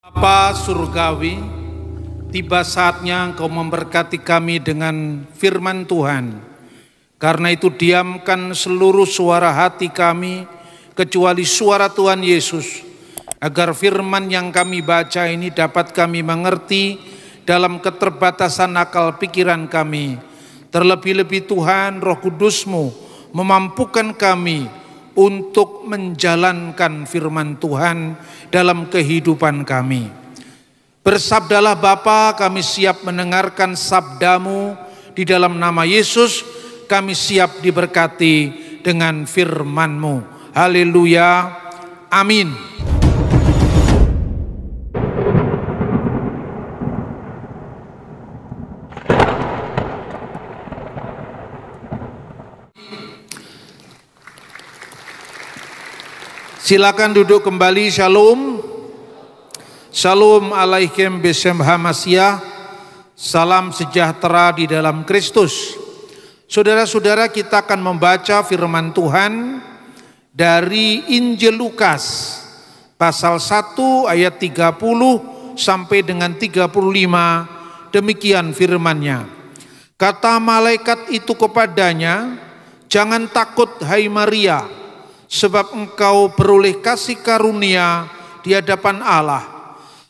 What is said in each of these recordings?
Bapa surgawi, tiba saatnya Engkau memberkati kami dengan firman Tuhan. Karena itu diamkan seluruh suara hati kami, kecuali suara Tuhan Yesus, agar firman yang kami baca ini dapat kami mengerti dalam keterbatasan akal pikiran kami. Terlebih-lebih Tuhan, Roh Kudus-Mu memampukan kami untuk menjalankan firman Tuhan dalam kehidupan kami. Bersabdalah Bapa, kami siap mendengarkan sabda-Mu. Di dalam nama Yesus kami siap diberkati dengan firman-Mu. Haleluya, amin. Silakan duduk kembali. Shalom. Shalom alaikum besem hamasyah. Salam sejahtera di dalam Kristus. Saudara-saudara, kita akan membaca firman Tuhan dari Injil Lukas pasal 1 ayat 30 sampai dengan 35. Demikian firman-Nya. Kata malaikat itu kepadanya, "Jangan takut hai Maria, sebab engkau beroleh kasih karunia di hadapan Allah.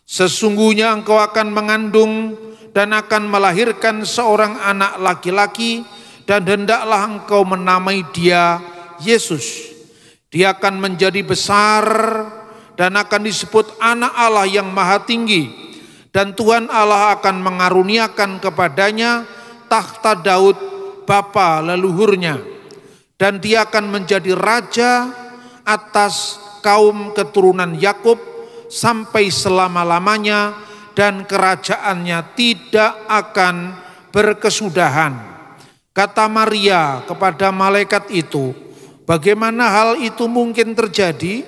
Sesungguhnya engkau akan mengandung dan akan melahirkan seorang anak laki-laki, dan hendaklah engkau menamai dia Yesus. Dia akan menjadi besar dan akan disebut anak Allah yang maha tinggi, dan Tuhan Allah akan mengaruniakan kepadanya takhta Daud bapa leluhurnya, dan dia akan menjadi raja atas kaum keturunan Yakub sampai selama-lamanya, dan kerajaannya tidak akan berkesudahan." Kata Maria kepada malaikat itu, "Bagaimana hal itu mungkin terjadi?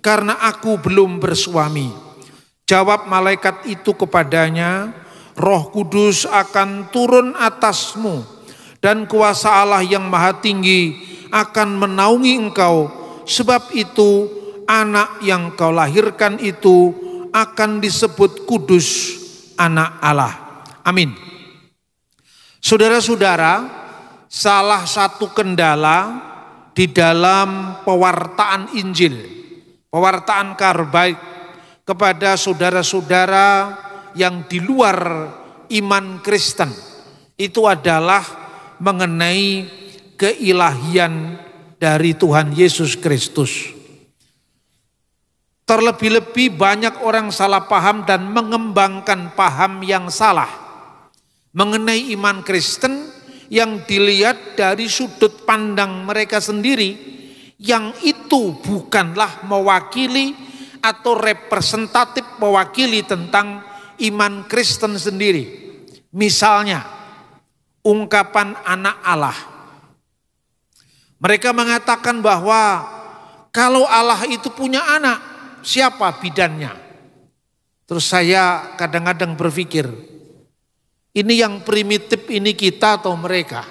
Karena aku belum bersuami." Jawab malaikat itu kepadanya, "Roh Kudus akan turun atasmu, dan kuasa Allah yang maha tinggi akan menaungi engkau. Sebab itu anak yang kau lahirkan itu akan disebut kudus, anak Allah." Amin. Saudara-saudara, salah satu kendala di dalam pewartaan Injil, pewartaan kabar baik kepada saudara-saudara yang di luar iman Kristen, itu adalah mengenai keilahian dari Tuhan Yesus Kristus. Terlebih-lebih banyak orang salah paham dan mengembangkan paham yang salah mengenai iman Kristen yang dilihat dari sudut pandang mereka sendiri, yang itu bukanlah mewakili atau representatif mewakili tentang iman Kristen sendiri. Misalnya ungkapan anak Allah. Mereka mengatakan bahwa kalau Allah itu punya anak, siapa bidannya? Terus saya kadang-kadang berpikir, ini yang primitif ini kita atau mereka?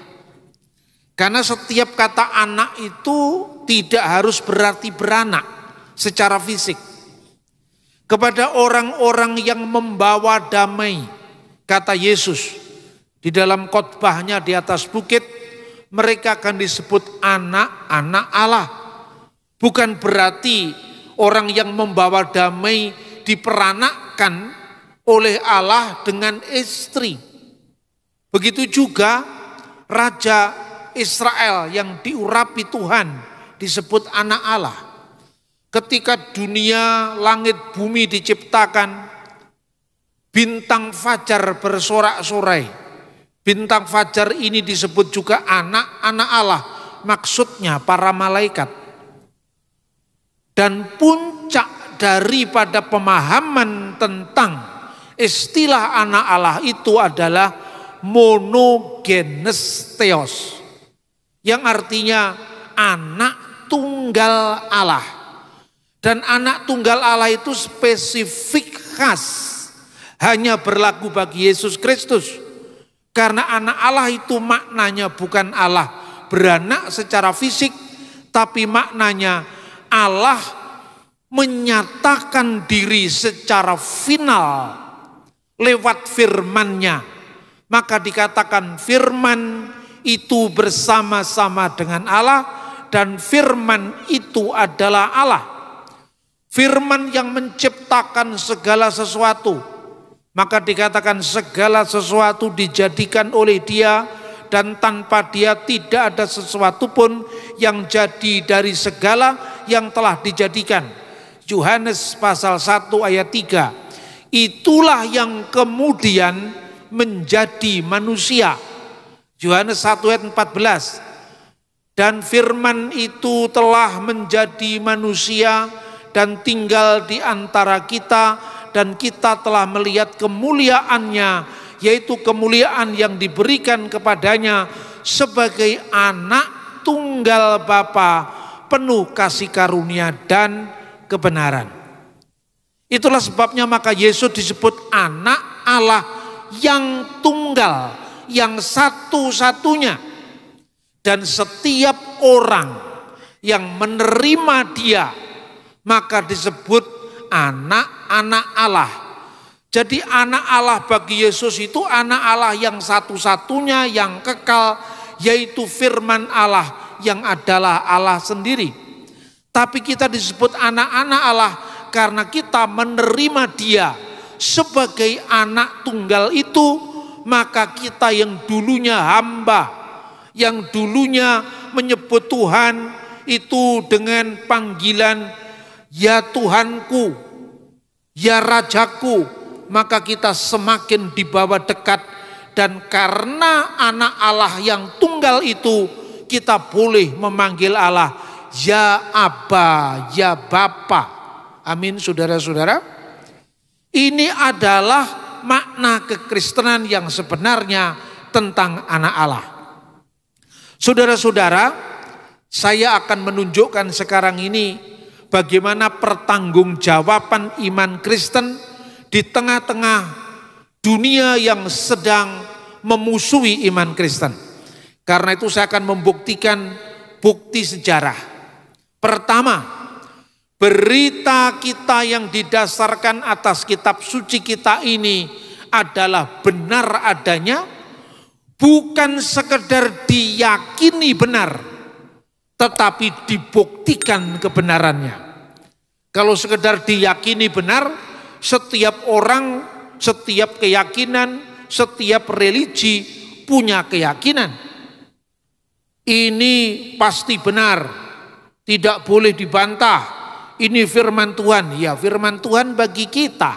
Karena setiap kata anak itu tidak harus berarti beranak secara fisik. Kepada orang-orang yang membawa damai, kata Yesus di dalam khotbahnya di atas bukit, mereka akan disebut anak-anak Allah. Bukan berarti orang yang membawa damai diperanakkan oleh Allah dengan istri. Begitu juga Raja Israel yang diurapi Tuhan disebut anak Allah. Ketika dunia, langit, bumi diciptakan, bintang fajar bersorak-sorai. Bintang fajar ini disebut juga anak-anak Allah, maksudnya para malaikat. Dan puncak daripada pemahaman tentang istilah anak Allah itu adalah monogenes theos, yang artinya anak tunggal Allah. Dan anak tunggal Allah itu spesifik khas, hanya berlaku bagi Yesus Kristus. Karena anak Allah itu maknanya bukan Allah beranak secara fisik, tapi maknanya Allah menyatakan diri secara final lewat firman-Nya. Maka dikatakan firman itu bersama-sama dengan Allah dan firman itu adalah Allah. Firman yang menciptakan segala sesuatu. Maka dikatakan segala sesuatu dijadikan oleh Dia dan tanpa Dia tidak ada sesuatu pun yang jadi dari segala yang telah dijadikan. Yohanes pasal 1 ayat 3. Itulah yang kemudian menjadi manusia. Yohanes 1 ayat 14. Dan firman itu telah menjadi manusia dan tinggal di antara kita, dan kita telah melihat kemuliaannya, yaitu kemuliaan yang diberikan kepadanya sebagai anak tunggal Bapa, penuh kasih karunia dan kebenaran. Itulah sebabnya maka Yesus disebut anak Allah yang tunggal, yang satu-satunya. Dan setiap orang yang menerima Dia, maka disebut anak-anak Allah. Jadi anak Allah bagi Yesus itu anak Allah yang satu-satunya, yang kekal, yaitu firman Allah yang adalah Allah sendiri. Tapi kita disebut anak-anak Allah karena kita menerima Dia sebagai anak tunggal itu. Maka kita yang dulunya hamba, yang dulunya menyebut Tuhan itu dengan panggilan ya Tuhanku, ya Rajaku, maka kita semakin dibawa dekat. Dan karena anak Allah yang tunggal itu, kita boleh memanggil Allah ya Aba, ya Bapa. Amin, saudara-saudara. Ini adalah makna kekristenan yang sebenarnya tentang anak Allah. Saudara-saudara, saya akan menunjukkan sekarang ini bagaimana pertanggungjawaban iman Kristen di tengah-tengah dunia yang sedang memusuhi iman Kristen. Karena itu saya akan membuktikan bukti sejarah. Pertama, berita kita yang didasarkan atas kitab suci kita ini adalah benar adanya, bukan sekedar diyakini benar, tetapi dibuktikan kebenarannya. Kalau sekedar diyakini benar, setiap orang, setiap keyakinan, setiap religi punya keyakinan. Ini pasti benar, tidak boleh dibantah. Ini firman Tuhan, ya firman Tuhan bagi kita,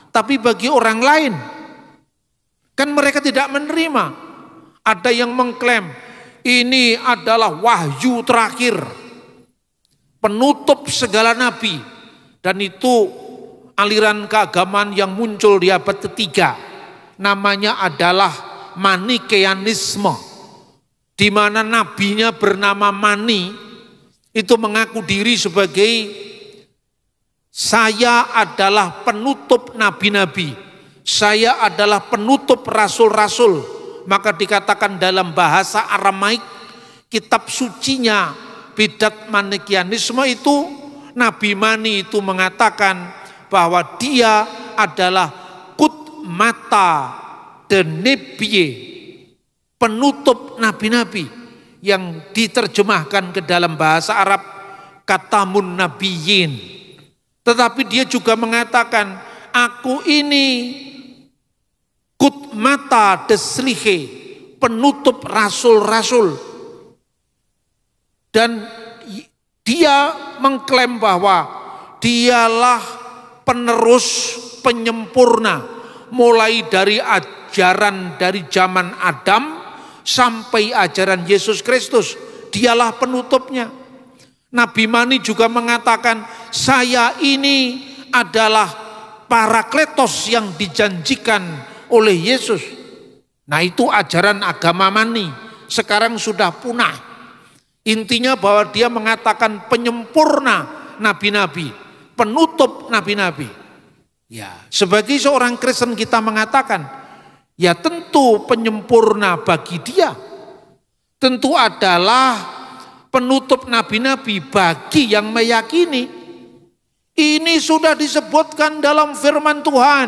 tapi bagi orang lain, kan mereka tidak menerima. Ada yang mengklaim ini adalah wahyu terakhir, penutup segala nabi, dan itu aliran keagamaan yang muncul di abad ketiga. Namanya adalah Manikeanisme, di mana nabinya bernama Mani, itu mengaku diri sebagai saya adalah penutup nabi-nabi, saya adalah penutup rasul-rasul. Maka dikatakan dalam bahasa Aramaik, kitab sucinya Bidat Manikeanisme itu, Nabi Mani itu mengatakan bahwa dia adalah kut mata denebie, penutup nabi-nabi, yang diterjemahkan ke dalam bahasa Arab katamun nabiyin. Tetapi dia juga mengatakan, aku ini kut mata deslihe, penutup rasul-rasul. Dan dia mengklaim bahwa dialah penerus penyempurna, mulai dari ajaran dari zaman Adam sampai ajaran Yesus Kristus. Dialah penutupnya. Nabi Mani juga mengatakan, saya ini adalah Parakletos yang dijanjikan oleh Yesus. Nah, itu ajaran agama Mani, sekarang sudah punah. Intinya bahwa dia mengatakan penyempurna nabi-nabi, penutup nabi-nabi. Ya, sebagai seorang Kristen kita mengatakan, ya tentu penyempurna bagi dia, tentu adalah penutup nabi-nabi bagi yang meyakini. Ini sudah disebutkan dalam firman Tuhan,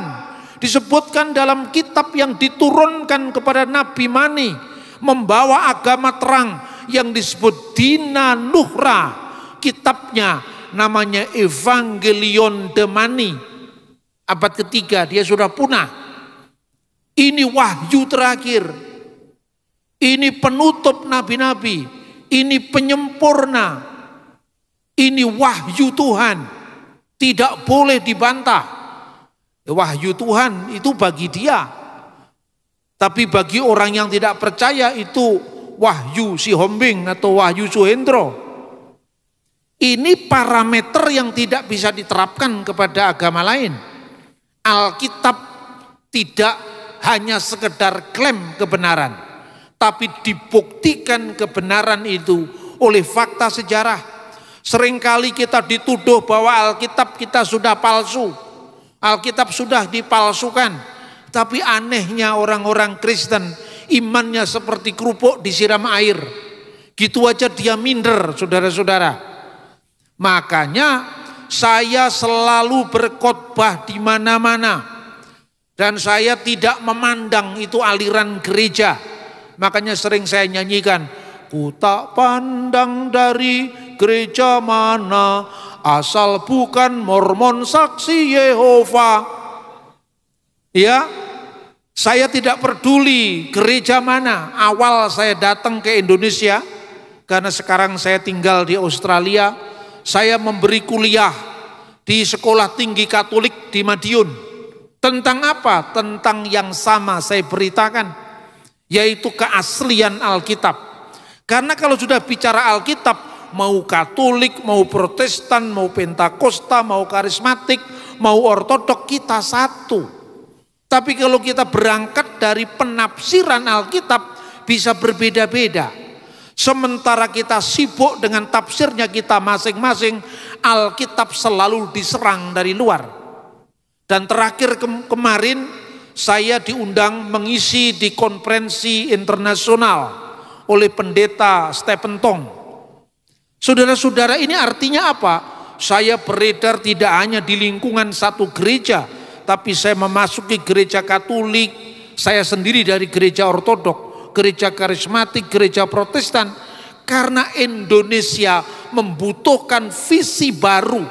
disebutkan dalam kitab yang diturunkan kepada Nabi Mani, membawa agama terang yang disebut Dina Nuhra. Kitabnya namanya Evangelion de Mani. Abad ketiga dia sudah punah. Ini wahyu terakhir. Ini penutup nabi-nabi. Ini penyempurna. Ini wahyu Tuhan. Tidak boleh dibantah. Wahyu Tuhan itu bagi dia. Tapi bagi orang yang tidak percaya itu wahyu si Hombing atau wahyu Suhendro. Ini parameter yang tidak bisa diterapkan kepada agama lain. Alkitab tidak hanya sekedar klaim kebenaran, tapi dibuktikan kebenaran itu oleh fakta sejarah. Seringkali kita dituduh bahwa Alkitab kita sudah palsu, Alkitab sudah dipalsukan. Tapi anehnya orang-orang Kristen, imannya seperti kerupuk disiram air. Gitu aja dia minder, saudara-saudara. Makanya saya selalu berkhotbah di mana-mana. Dan saya tidak memandang itu aliran gereja. Makanya sering saya nyanyikan, ku tak pandang dari gereja mana, asal bukan Mormon saksi Yehova. Ya, saya tidak peduli gereja mana. Awal saya datang ke Indonesia, karena sekarang saya tinggal di Australia, saya memberi kuliah di Sekolah Tinggi Katolik di Madiun. Tentang apa? Tentang yang sama saya beritakan, yaitu keaslian Alkitab. Karena kalau sudah bicara Alkitab, mau Katolik, mau Protestan, mau Pentakosta, mau Karismatik, mau Ortodok, kita satu. Tapi kalau kita berangkat dari penafsiran Alkitab, bisa berbeda-beda. Sementara kita sibuk dengan tafsirnya kita masing-masing, Alkitab selalu diserang dari luar. Dan terakhir kemarin saya diundang mengisi di konferensi internasional oleh pendeta Stephen Tong. Saudara-saudara, ini artinya apa? Saya beredar tidak hanya di lingkungan satu gereja, tapi saya memasuki gereja Katolik, saya sendiri dari gereja Ortodok, gereja Karismatik, gereja Protestan. Karena Indonesia membutuhkan visi baru,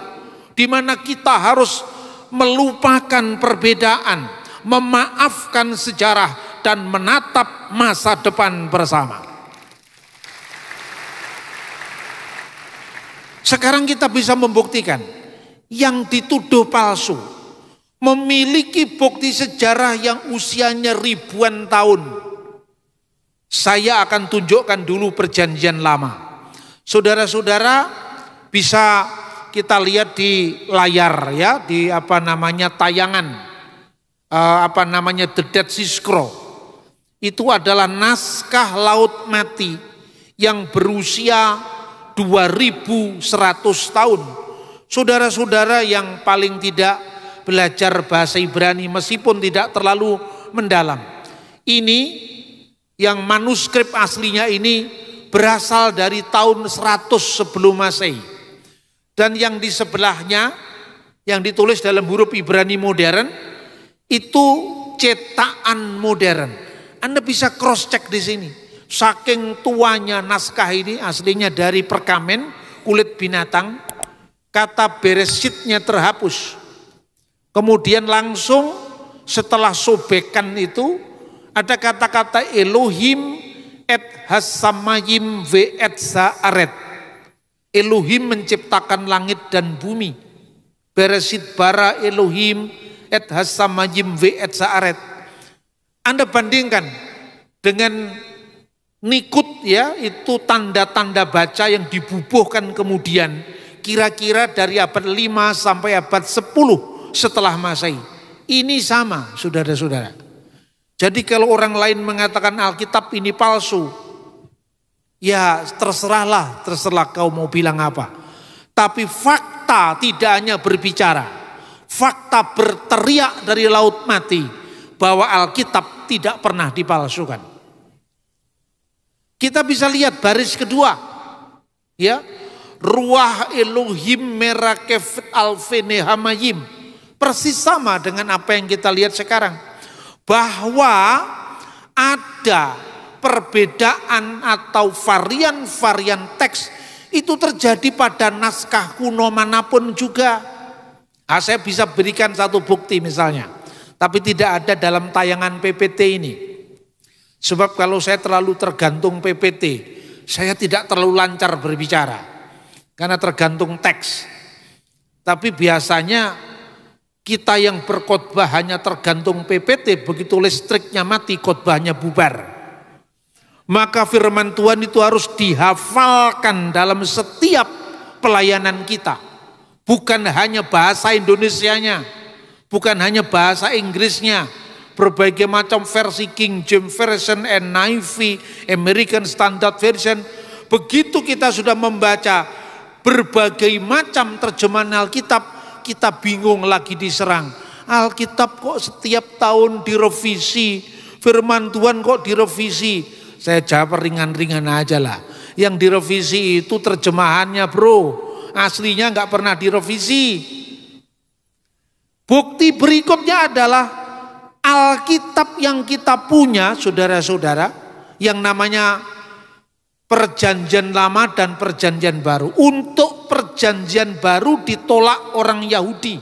di mana kita harus melupakan perbedaan, memaafkan sejarah, dan menatap masa depan bersama. Sekarang kita bisa membuktikan yang dituduh palsu memiliki bukti sejarah yang usianya ribuan tahun. Saya akan tunjukkan dulu perjanjian lama. Saudara-saudara bisa kita lihat di layar ya, di tayangan The Dead Sea Scroll. Itu adalah naskah Laut Mati yang berusia 2100 tahun. Saudara-saudara yang paling tidak belajar bahasa Ibrani meskipun tidak terlalu mendalam. Ini yang manuskrip aslinya ini berasal dari tahun 100 sebelum Masehi. Dan yang di sebelahnya, yang ditulis dalam huruf Ibrani modern, itu cetakan modern. Anda bisa cross check di sini. Saking tuanya naskah ini, aslinya dari perkamen, kulit binatang, kata Bereshitnya terhapus. Kemudian langsung setelah sobekan itu, ada kata-kata Elohim et hasamayim ve et zaaret. Elohim menciptakan langit dan bumi. Bereshit bara Elohim et hasamayim ve et zaaret. Anda bandingkan dengan Nikut ya, itu tanda-tanda baca yang dibubuhkan kemudian kira-kira dari abad 5 sampai abad 10 setelah Masehi. Ini sama, saudara-saudara. Jadi kalau orang lain mengatakan Alkitab ini palsu, ya terserah kau mau bilang apa. Tapi fakta tidak hanya berbicara, fakta berteriak dari Laut Mati bahwa Alkitab tidak pernah dipalsukan. Kita bisa lihat baris kedua, ya, Ruah Elohim merakef alfene hamayim. Persis sama dengan apa yang kita lihat sekarang. Bahwa ada perbedaan atau varian-varian teks itu terjadi pada naskah kuno manapun juga. Saya bisa berikan satu bukti misalnya, tapi tidak ada dalam tayangan PPT ini. Sebab kalau saya terlalu tergantung PPT, saya tidak terlalu lancar berbicara karena tergantung teks. Tapi biasanya kita yang berkhotbah hanya tergantung PPT, begitu listriknya mati khotbahnya bubar. Maka firman Tuhan itu harus dihafalkan dalam setiap pelayanan kita. Bukan hanya bahasa Indonesianya, bukan hanya bahasa Inggrisnya, berbagai macam versi King James Version, NIV, American Standard Version. Begitu kita sudah membaca berbagai macam terjemahan Alkitab, kita bingung lagi diserang. Alkitab kok setiap tahun direvisi, firman Tuhan kok direvisi. Saya jawab ringan-ringan aja lah. Yang direvisi itu terjemahannya bro, aslinya nggak pernah direvisi. Bukti berikutnya adalah Alkitab yang kita punya, saudara-saudara, yang namanya Perjanjian Lama dan Perjanjian Baru. Untuk Perjanjian Baru ditolak orang Yahudi.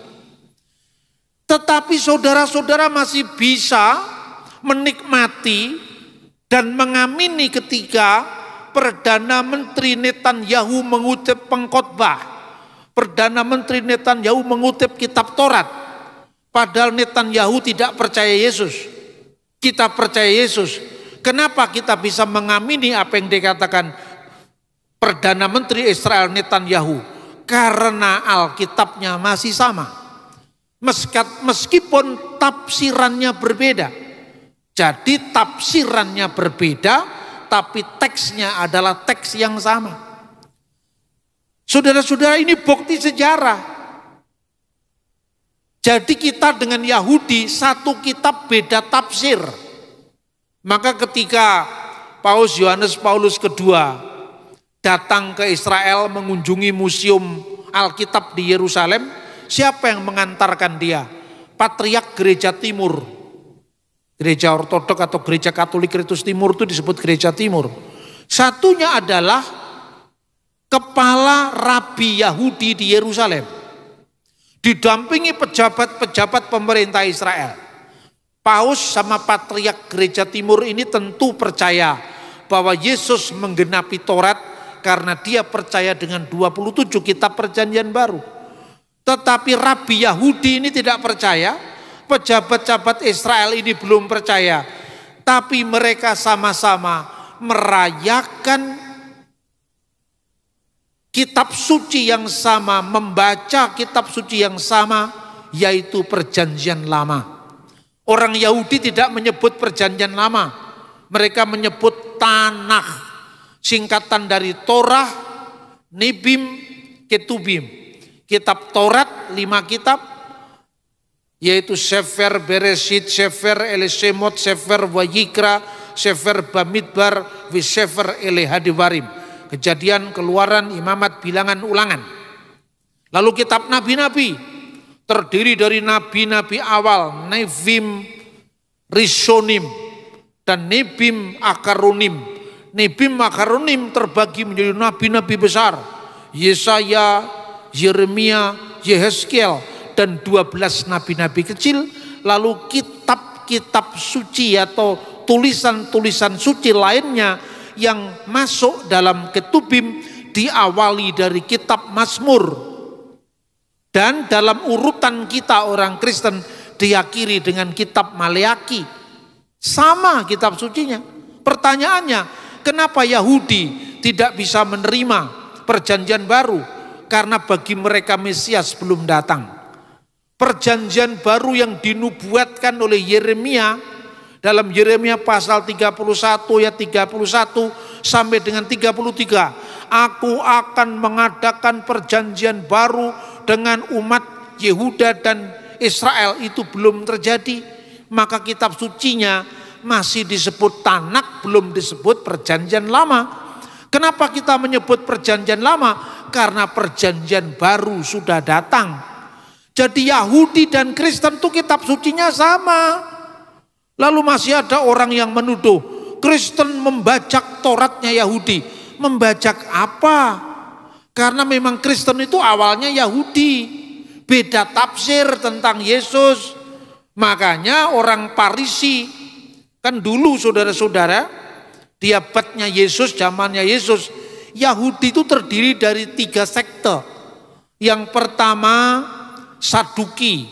Tetapi saudara-saudara masih bisa menikmati dan mengamini ketika Perdana Menteri Netanyahu mengutip pengkhotbah. Perdana Menteri Netanyahu mengutip kitab Taurat. Padahal Netanyahu tidak percaya Yesus. Kita percaya Yesus. Kenapa kita bisa mengamini apa yang dikatakan Perdana Menteri Israel Netanyahu? Karena Alkitabnya masih sama. Meskipun tafsirannya berbeda. Jadi tafsirannya berbeda, tapi teksnya adalah teks yang sama. Saudara-saudara, ini bukti sejarah. Jadi kita dengan Yahudi satu kitab beda tafsir. Maka ketika Paus Yohanes Paulus II datang ke Israel mengunjungi museum Alkitab di Yerusalem, siapa yang mengantarkan dia? Patriark Gereja Timur. Gereja Ortodok atau Gereja Katolik Kristus Timur itu disebut Gereja Timur. Satunya adalah kepala rabi Yahudi di Yerusalem. Didampingi pejabat-pejabat pemerintah Israel. Paus sama Patriark Gereja Timur ini tentu percaya bahwa Yesus menggenapi Taurat karena dia percaya dengan 27 kitab Perjanjian Baru. Tetapi rabi Yahudi ini tidak percaya. Pejabat-pejabat Israel ini belum percaya, tapi mereka sama-sama merayakan kitab suci yang sama, membaca kitab suci yang sama, yaitu Perjanjian Lama. Orang Yahudi tidak menyebut Perjanjian Lama, mereka menyebut Tanakh, singkatan dari Torah, Nebim, Ketubim. Kitab Taurat 5 kitab, yaitu Sefer Bereshit, Sefer Elishemot, Sefer Vayikra, Sefer Bamidbar, Sefer Elehadivarim. Kejadian, Keluaran, Imamat, Bilangan, Ulangan. Lalu kitab nabi-nabi terdiri dari nabi-nabi awal, Nevim, Rishonim, dan Nebim Akaronim. Nebim Akaronim terbagi menjadi nabi-nabi besar, Yesaya, Yeremia, Yehezkiel, dan 12 nabi-nabi kecil. Lalu kitab-kitab suci atau tulisan-tulisan suci lainnya yang masuk dalam Ketubim diawali dari kitab Mazmur. Dan dalam urutan kita orang Kristen diakhiri dengan kitab Maleaki. Sama kitab sucinya. Pertanyaannya, kenapa Yahudi tidak bisa menerima Perjanjian Baru? Karena bagi mereka Mesias belum datang. Perjanjian Baru yang dinubuatkan oleh Yeremia dalam Yeremia pasal 31 ayat 31 sampai dengan 33. Aku akan mengadakan perjanjian baru dengan umat Yehuda dan Israel, itu belum terjadi. Maka kitab sucinya masih disebut Tanakh, belum disebut Perjanjian Lama. Kenapa kita menyebut perjanjian lama? Karena perjanjian baru sudah datang. Jadi Yahudi dan Kristen itu kitab sucinya sama. Lalu masih ada orang yang menuduh Kristen membajak Tauratnya Yahudi. Membajak apa? Karena memang Kristen itu awalnya Yahudi. Beda tafsir tentang Yesus. Makanya orang Farisi, kan dulu saudara-saudara, di abadnya Yesus, zamannya Yesus, Yahudi itu terdiri dari 3 sekte. Yang pertama Saduki,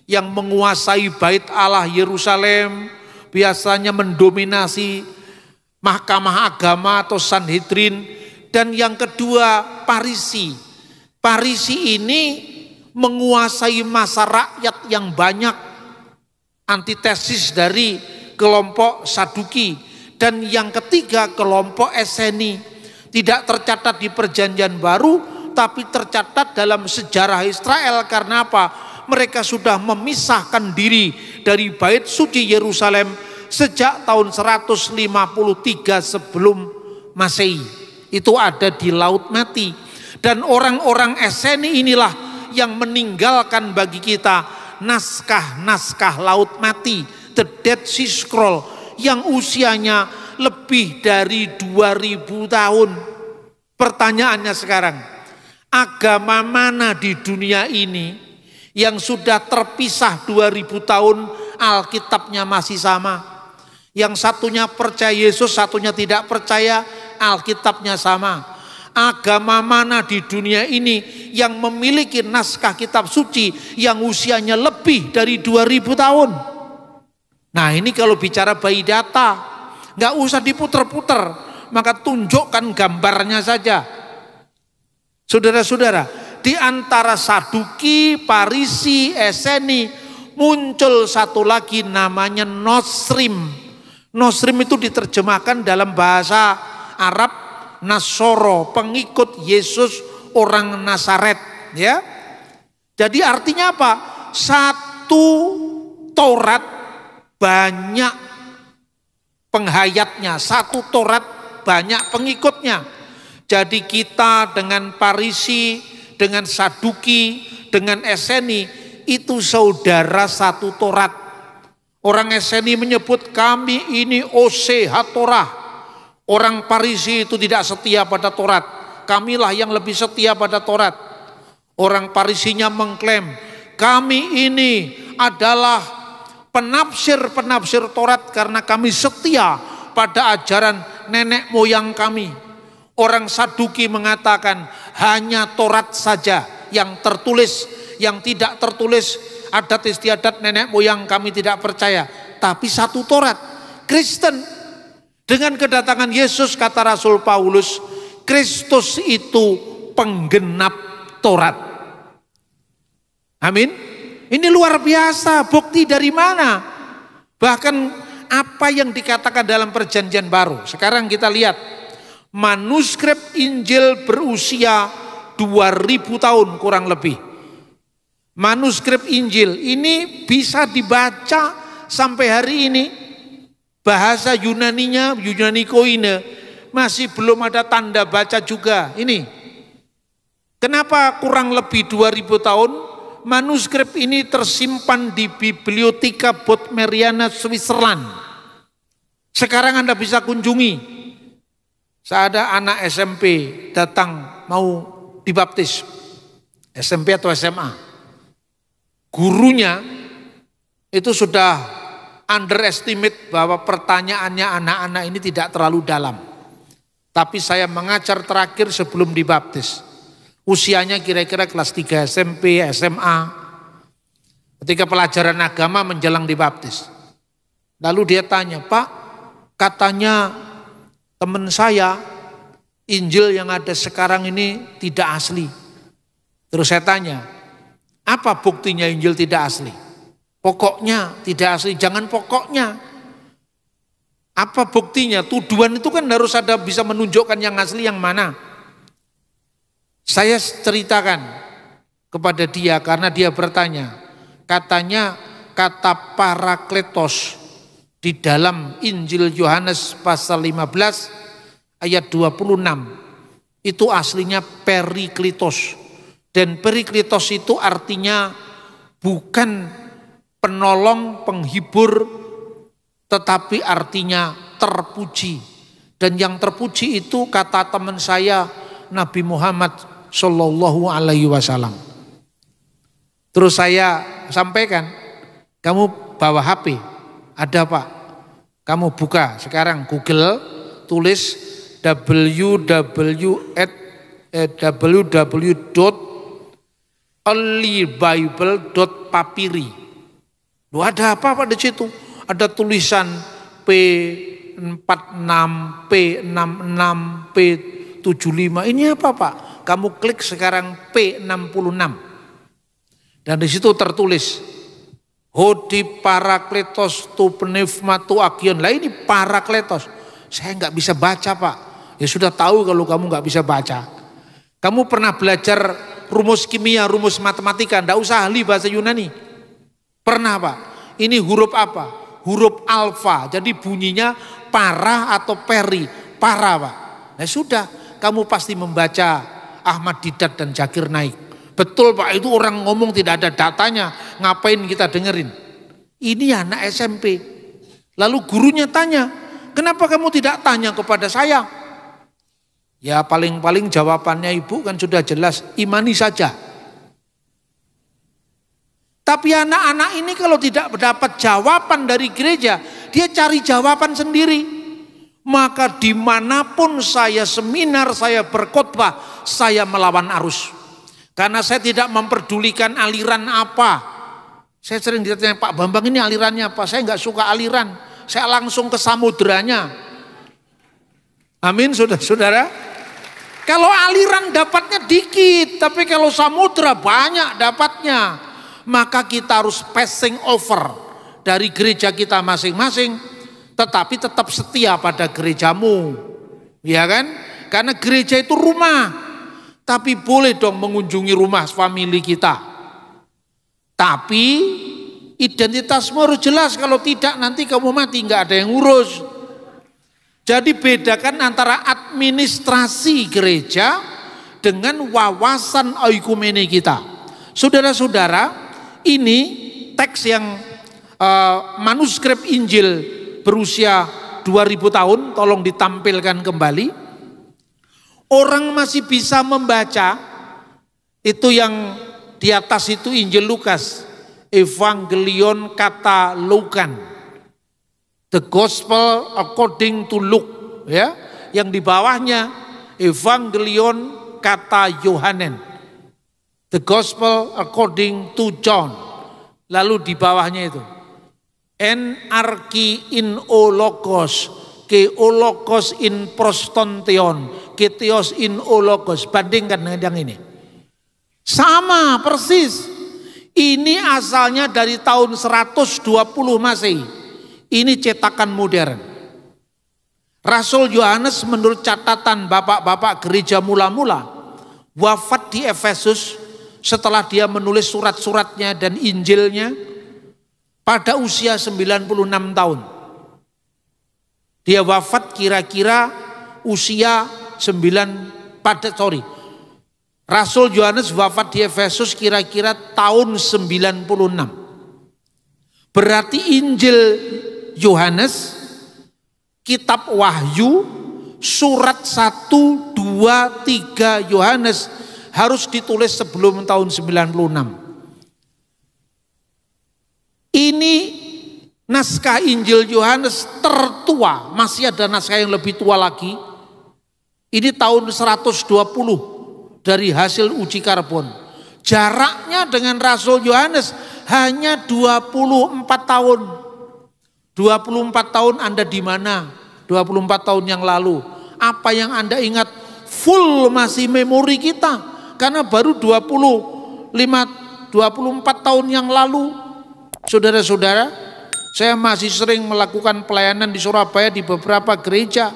yang menguasai bait Allah Yerusalem, biasanya mendominasi mahkamah agama atau Sanhedrin. Dan yang kedua Farisi. Farisi ini menguasai massa rakyat yang banyak, antitesis dari kelompok Saduki. Dan yang ketiga kelompok Eseni, tidak tercatat di perjanjian baru tapi tercatat dalam sejarah Israel. Karena apa? Mereka sudah memisahkan diri dari bait suci Yerusalem sejak tahun 153 sebelum Masehi. Itu ada di Laut Mati. Dan orang-orang Eseni inilah yang meninggalkan bagi kita naskah-naskah Laut Mati, The Dead Sea Scroll, yang usianya lebih dari 2000 tahun. Pertanyaannya sekarang, agama mana di dunia ini yang sudah terpisah 2000 tahun Alkitabnya masih sama? Yang satunya percaya Yesus, satunya tidak percaya, Alkitabnya sama. Agama mana di dunia ini yang memiliki naskah kitab suci yang usianya lebih dari 2000 tahun? Nah, ini kalau bicara bayi data, nggak usah diputer-puter, maka tunjukkan gambarnya saja. Saudara-saudara, di antara Saduki, Farisi, Eseni, muncul satu lagi namanya Nosrim. Nosrim itu diterjemahkan dalam bahasa Arab Nasoro, pengikut Yesus orang Nazaret, ya. Jadi artinya apa? Satu Taurat banyak penghayatnya, satu Taurat banyak pengikutnya. Jadi kita dengan Farisi, dengan Saduki, dengan Eseni itu saudara satu Taurat. Orang Eseni menyebut kami ini Oseha Torah. Orang Farisi itu tidak setia pada Taurat. Kamilah yang lebih setia pada Taurat. Orang Farisinya mengklaim kami ini adalah penafsir-penafsir Taurat karena kami setia pada ajaran nenek moyang kami. Orang Saduki mengatakan hanya Taurat saja yang tertulis, yang tidak tertulis adat istiadat nenek moyang kami tidak percaya. Tapi satu Taurat. Kristen, dengan kedatangan Yesus, kata Rasul Paulus, Kristus itu penggenap Taurat. Amin. Ini luar biasa, bukti dari mana? Bahkan apa yang dikatakan dalam perjanjian baru. Sekarang kita lihat, manuskrip Injil berusia 2000 tahun kurang lebih. Manuskrip Injil ini bisa dibaca sampai hari ini. Bahasa Yunaninya, Yunani Koine, masih belum ada tanda baca juga. Ini kenapa kurang lebih 2000 tahun? Manuskrip ini tersimpan di Bibliotheka Bodmeriana Switzerland. Sekarang Anda bisa kunjungi. Ada anak SMP datang mau dibaptis, SMP atau SMA. Gurunya itu sudah underestimate bahwa pertanyaannya anak-anak ini tidak terlalu dalam. Tapi saya mengajar terakhir sebelum dibaptis. Usianya kira-kira kelas 3 SMP, SMA. Ketika pelajaran agama menjelang dibaptis. Lalu dia tanya, Pak, katanya teman saya Injil yang ada sekarang ini tidak asli. Terus saya tanya, apa buktinya Injil tidak asli? Pokoknya tidak asli, jangan pokoknya. Apa buktinya? Tuduhan itu kan harus ada bisa menunjukkan yang asli yang mana. Saya ceritakan kepada dia karena dia bertanya. Katanya kata Parakletos di dalam Injil Yohanes pasal 15 ayat 26. Itu aslinya Periklitos. Dan Periklitos itu artinya bukan penolong, penghibur, tetapi artinya terpuji. Dan yang terpuji itu kata teman saya Nabi Muhammad Shallallahu Alaihi Wasallam. Terus saya sampaikan, kamu bawa HP, ada Pak? Kamu buka sekarang Google, tulis www.onlybible.papiri. Loh, ada apa Pak di situ? Ada tulisan P46, P66, P75. Ini apa Pak? Kamu klik sekarang P66. Dan di situ tertulis Hodi Parakletos tu pneumatu agion. Lah ini Parakletos. Saya nggak bisa baca Pak. Ya sudah tahu kalau kamu nggak bisa baca. Kamu pernah belajar rumus kimia, rumus matematika, nggak usah ahli bahasa Yunani. Pernah Pak? Ini huruf apa? Huruf alfa. Jadi bunyinya para atau peri. Para Pak. Nah sudah, kamu pasti membaca Ahmad Didat dan Zakir Naik. Betul Pak, itu orang ngomong tidak ada datanya. Ngapain kita dengerin? Ini anak SMP. Lalu gurunya tanya, kenapa kamu tidak tanya kepada saya? Ya paling-paling jawabannya ibu kan sudah jelas, imani saja. Tapi anak-anak ini kalau tidak mendapat jawaban dari gereja, dia cari jawaban sendiri. Maka dimanapun saya seminar, saya berkhotbah, saya melawan arus. Karena saya tidak memperdulikan aliran apa. Saya sering ditanya, Pak Bambang ini alirannya apa? Saya nggak suka aliran. Saya langsung ke samudranya. Amin saudara-saudara. Kalau aliran dapatnya dikit, tapi kalau samudra banyak dapatnya. Maka kita harus passing over dari gereja kita masing-masing. Tetapi tetap setia pada gerejamu. Ya kan? Karena gereja itu rumah. Tapi boleh dong mengunjungi rumah famili kita. Tapi identitasmu harus jelas, kalau tidak nanti kamu mati nggak ada yang ngurus. Jadi bedakan antara administrasi gereja dengan wawasan oikumene kita. Saudara-saudara, ini teks yang manuskrip Injil berusia 2000 tahun, tolong ditampilkan kembali. Orang masih bisa membaca, itu yang di atas itu Injil Lukas, Evangelion Katalogan, the Gospel according to Luke, ya. Yang di bawahnya Evangelion kata Yohanes, the Gospel according to John. Lalu di bawahnya itu Enarki in ologos, ke ologos in prostonteon, ke theos in ologos. Bandingkan dengan yang ini. Sama persis. Ini asalnya dari tahun 120 Masehi. Ini cetakan modern. Rasul Yohanes menurut catatan bapak-bapak gereja mula-mula wafat di Efesus setelah dia menulis surat-suratnya dan Injilnya pada usia 96 tahun. Dia wafat kira-kira usia Rasul Yohanes wafat di Efesus kira-kira tahun 96. Berarti Injil Yohanes, kitab Wahyu, surat 1, 2, 3 Yohanes harus ditulis sebelum tahun 96. Ini naskah Injil Yohanes tertua, masih ada naskah yang lebih tua lagi. Ini tahun 120 dari hasil uji karbon. Jaraknya dengan Rasul Yohanes hanya 24 tahun. 24 tahun Anda di mana? 24 tahun yang lalu. Apa yang Anda ingat? Full masih memori kita. Karena baru 24 tahun yang lalu. Saudara-saudara, saya masih sering melakukan pelayanan di Surabaya di beberapa gereja.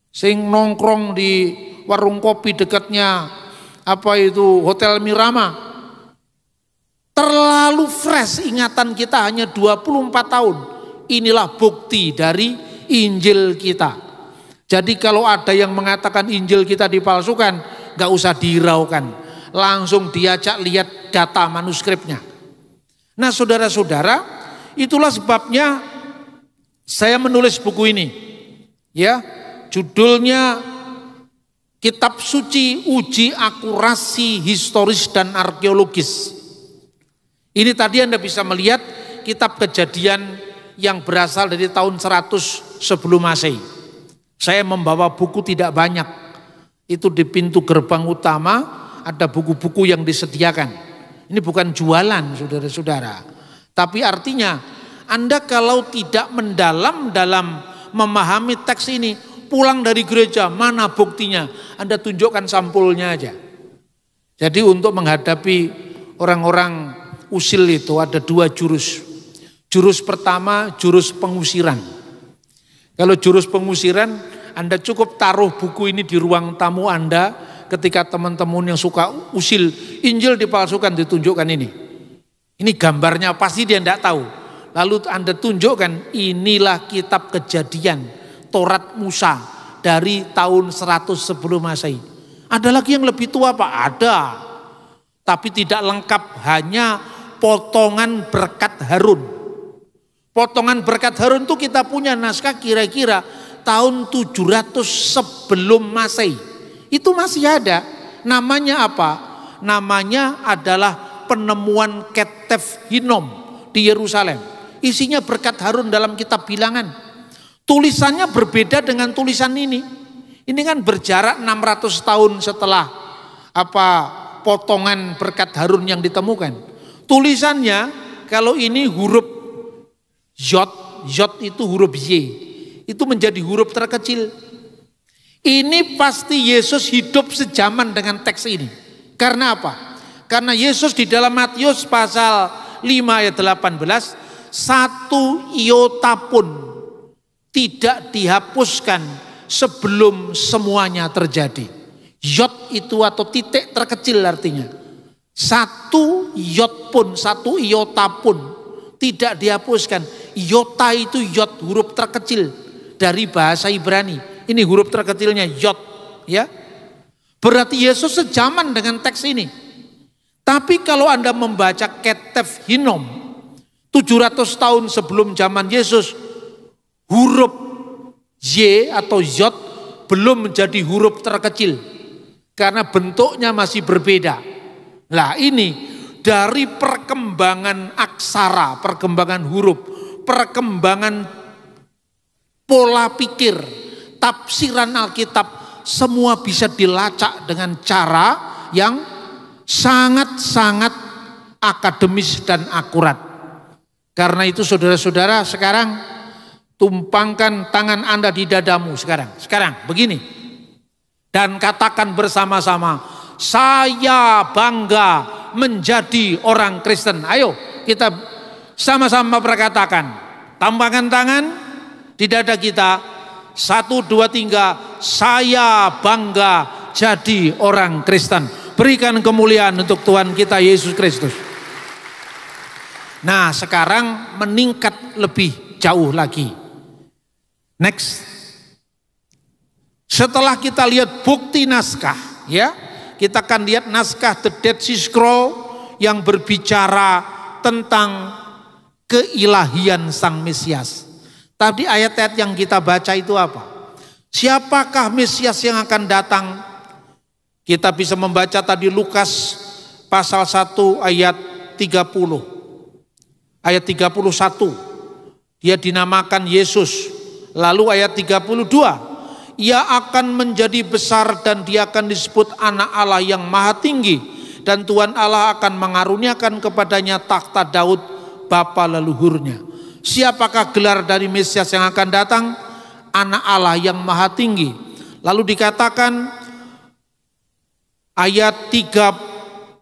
Sing nongkrong di warung kopi dekatnya Hotel Mirama. Terlalu fresh ingatan kita, hanya 24 tahun. Inilah bukti dari Injil kita. Jadi kalau ada yang mengatakan Injil kita dipalsukan, gak usah dihiraukan, langsung diajak lihat data manuskripnya. Nah saudara-saudara, itulah sebabnya saya menulis buku ini. Ya, judulnya Kitab Suci Uji Akurasi Historis dan Arkeologis. Ini tadi Anda bisa melihat kitab Kejadian yang berasal dari tahun 100 sebelum Masehi. Saya membawa buku tidak banyak. Itu di pintu gerbang utama ada buku-buku yang disediakan. Ini bukan jualan saudara-saudara. Tapi artinya Anda kalau tidak mendalam dalam memahami teks ini, pulang dari gereja, mana buktinya? Anda tunjukkan sampulnya aja. Jadi untuk menghadapi orang-orang usil itu ada dua jurus. Jurus pertama, jurus pengusiran. Kalau jurus pengusiran, Anda cukup taruh buku ini di ruang tamu Anda ketika teman-teman yang suka usil, Injil dipalsukan, ditunjukkan ini. Ini gambarnya pasti dia tidak tahu. Lalu Anda tunjukkan, inilah kitab Kejadian, Taurat Musa dari tahun 100 sebelum Masehi. Ada lagi yang lebih tua Pak? Ada. Tapi tidak lengkap, hanya potongan berkat Harun. Potongan berkat Harun itu kita punya naskah kira-kira tahun 700 sebelum Masehi. Itu masih ada. Namanya apa? Namanya adalah penemuan Ketef Hinom di Yerusalem. Isinya berkat Harun dalam kitab Bilangan. Tulisannya berbeda dengan tulisan ini. Ini kan berjarak 600 tahun setelah potongan berkat Harun yang ditemukan. Tulisannya kalau ini huruf Yod itu huruf Y, itu menjadi huruf terkecil. Ini pasti Yesus hidup sejaman dengan teks ini. Karena apa? Karena Yesus di dalam Matius pasal 5 ayat 18, satu iota pun tidak dihapuskan sebelum semuanya terjadi. Yod itu atau titik terkecil artinya. Satu yod pun, satu iota pun tidak dihapuskan. Iota itu yod, huruf terkecil dari bahasa Ibrani. Ini huruf terkecilnya yod, ya. Berarti Yesus sejaman dengan teks ini. Tapi kalau Anda membaca Ketef Hinom 700 tahun sebelum zaman Yesus, huruf Y atau yod belum menjadi huruf terkecil karena bentuknya masih berbeda. Nah ini dari perkembangan aksara, perkembangan huruf, perkembangan pola pikir, tafsiran Alkitab, semua bisa dilacak dengan cara yang sangat-sangat akademis dan akurat. Karena itu saudara-saudara, sekarang tumpangkan tangan Anda di dadamu sekarang begini. Dan katakan bersama-sama, saya bangga menjadi orang Kristen. Ayo kita sama-sama berkatakan, tampangkan tangan di dada kita. 1, 2, 3, saya bangga jadi orang Kristen. Berikan kemuliaan untuk Tuhan kita Yesus Kristus. Nah sekarang meningkat lebih jauh lagi. Next. Setelah kita lihat bukti naskah, ya, kita akan lihat naskah The Dead Sea Scroll yang berbicara tentang keilahian Sang Mesias. Tadi ayat-ayat yang kita baca itu apa? Siapakah Mesias yang akan datang? Kita bisa membaca tadi Lukas pasal 1 ayat 30. Ayat 31. Dia dinamakan Yesus. Lalu ayat 32. Ia akan menjadi besar dan dia akan disebut anak Allah yang maha tinggi. Dan Tuhan Allah akan mengaruniakan kepadanya takhta Daud bapa leluhurnya. Siapakah gelar dari Mesias yang akan datang? Anak Allah yang maha tinggi. Lalu dikatakan ayat 33.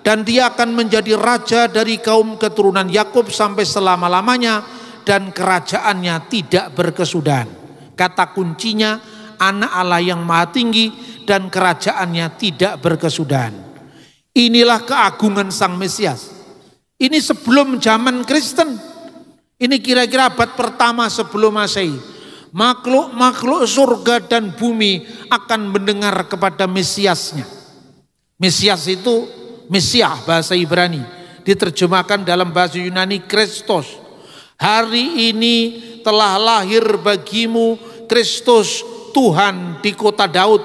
Dan dia akan menjadi raja dari kaum keturunan Yakub sampai selama-lamanya. Dan kerajaannya tidak berkesudahan. Kata kuncinya anak Allah yang maha tinggi dan kerajaannya tidak berkesudahan. Inilah keagungan Sang Mesias. Ini sebelum zaman Kristen. Ini kira-kira abad pertama sebelum Masehi. Makhluk-makhluk surga dan bumi akan mendengar kepada Mesiasnya. Mesias itu Mesiah bahasa Ibrani, diterjemahkan dalam bahasa Yunani Kristus. Hari ini telah lahir bagimu Kristus Tuhan di kota Daud.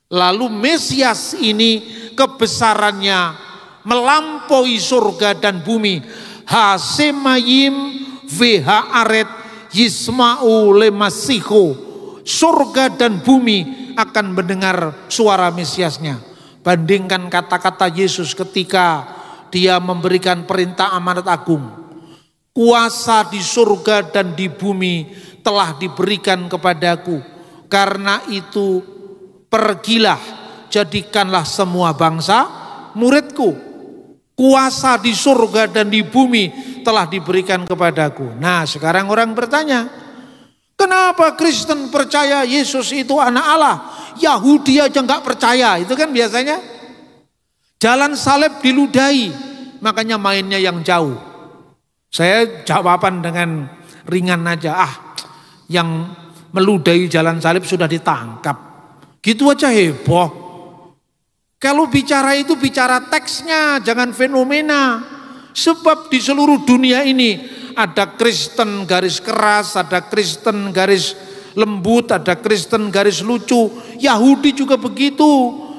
Lalu Mesias ini kebesarannya melampaui surga dan bumi. Hasemayim veharet yisma'u lemasihu. Surga dan bumi akan mendengar suara Mesiasnya. Bandingkan kata-kata Yesus ketika dia memberikan perintah amanat agung. Kuasa di surga dan di bumi telah diberikan kepadaku. Karena itu pergilah, jadikanlah semua bangsa muridku. Kuasa di surga dan di bumi telah diberikan kepadaku. Nah, sekarang orang bertanya, kenapa Kristen percaya Yesus itu anak Allah? Yahudi aja nggak percaya, itu kan biasanya. Jalan salib diludahi, makanya mainnya yang jauh. Saya jawaban dengan ringan aja, yang meludahi jalan salib sudah ditangkap. Gitu aja heboh. Kalau bicara itu bicara teksnya, jangan fenomena. Sebab di seluruh dunia ini ada Kristen garis keras, ada Kristen garis lembut, ada Kristen garis lucu. Yahudi juga begitu,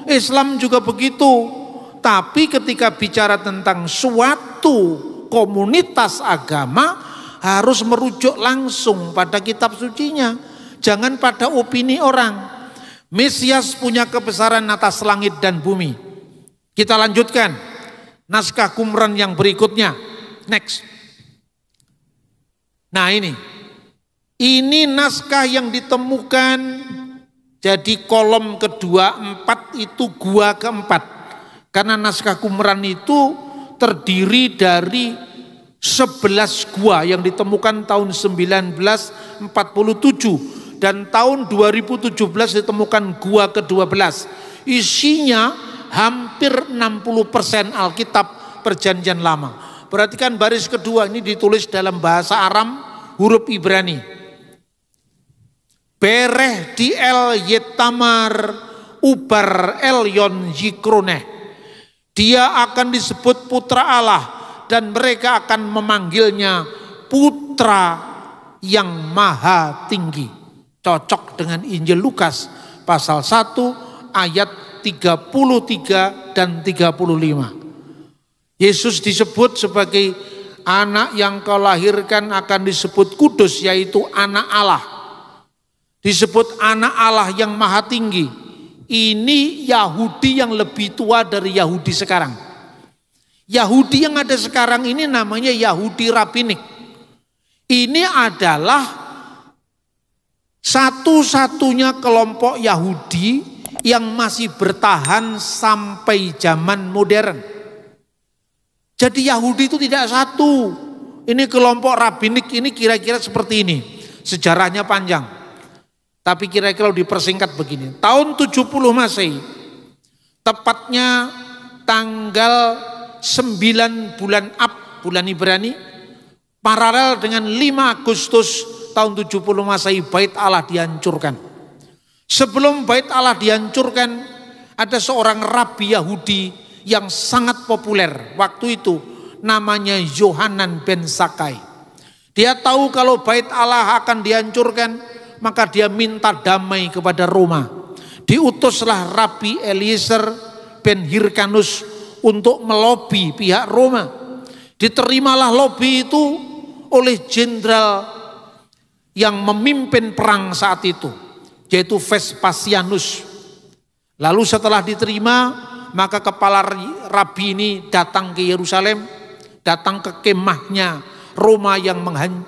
Islam juga begitu. Tapi ketika bicara tentang suatu komunitas agama, harus merujuk langsung pada kitab sucinya. Jangan pada opini orang. Mesias punya kebesaran atas langit dan bumi. Kita lanjutkan naskah Qumran yang berikutnya. Next. Nah ini naskah yang ditemukan. Jadi kolom kedua 4 itu gua keempat. Karena naskah Qumran itu terdiri dari 11 gua yang ditemukan tahun 1947. Dan tahun 2017 ditemukan gua ke-12. Isinya hampir 60% Alkitab Perjanjian Lama. Perhatikan baris kedua, ini ditulis dalam bahasa Aram, huruf Ibrani. Bereh di el yetamar ubar elyon yikroneh. Dia akan disebut putra Allah dan mereka akan memanggilnya putra yang maha tinggi. Cocok dengan Injil Lukas pasal 1 ayat 33 dan 35. Yesus disebut sebagai anak yang kau lahirkan akan disebut kudus, yaitu anak Allah. Disebut anak Allah yang maha tinggi. Ini Yahudi yang lebih tua dari Yahudi sekarang. Yahudi yang ada sekarang ini namanya Yahudi Rabinik. Ini adalah satu-satunya kelompok Yahudi yang masih bertahan sampai zaman modern. Jadi Yahudi itu tidak satu. Ini kelompok Rabinik ini kira-kira seperti ini. Sejarahnya panjang. Tapi kira-kira dipersingkat begini. Tahun 70 Masehi, tepatnya tanggal 9 bulan Ab, bulan Ibrani, paralel dengan 5 Agustus tahun 70 Masehi, Bait Allah dihancurkan. Sebelum Bait Allah dihancurkan, ada seorang rabi Yahudi yang sangat populer waktu itu, namanya Yohanan ben Zakkai. Dia tahu kalau Bait Allah akan dihancurkan, maka dia minta damai kepada Roma. Diutuslah Rabi Eliezer ben Hirkanus untuk melobi pihak Roma. Diterimalah lobi itu oleh jenderal yang memimpin perang saat itu, yaitu Vespasianus. Lalu setelah diterima, maka kepala rabi ini datang ke Yerusalem, datang ke kemahnya Roma yang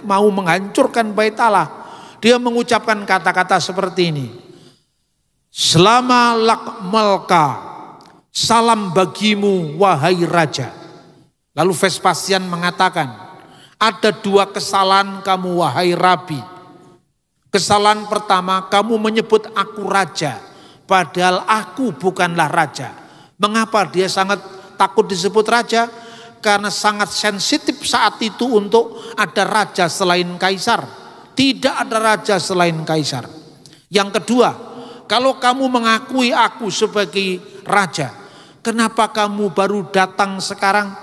mau menghancurkan Bait Allah. Dia mengucapkan kata-kata seperti ini. Selama lakmalka, salam bagimu wahai raja. Lalu Vespasian mengatakan, ada 2 kesalahan kamu wahai rabi. Kesalahan pertama, kamu menyebut aku raja, padahal aku bukanlah raja. Mengapa dia sangat takut disebut raja? Karena sangat sensitif saat itu untuk ada raja selain kaisar. Tidak ada raja selain kaisar. Yang kedua, kalau kamu mengakui aku sebagai raja, kenapa kamu baru datang sekarang?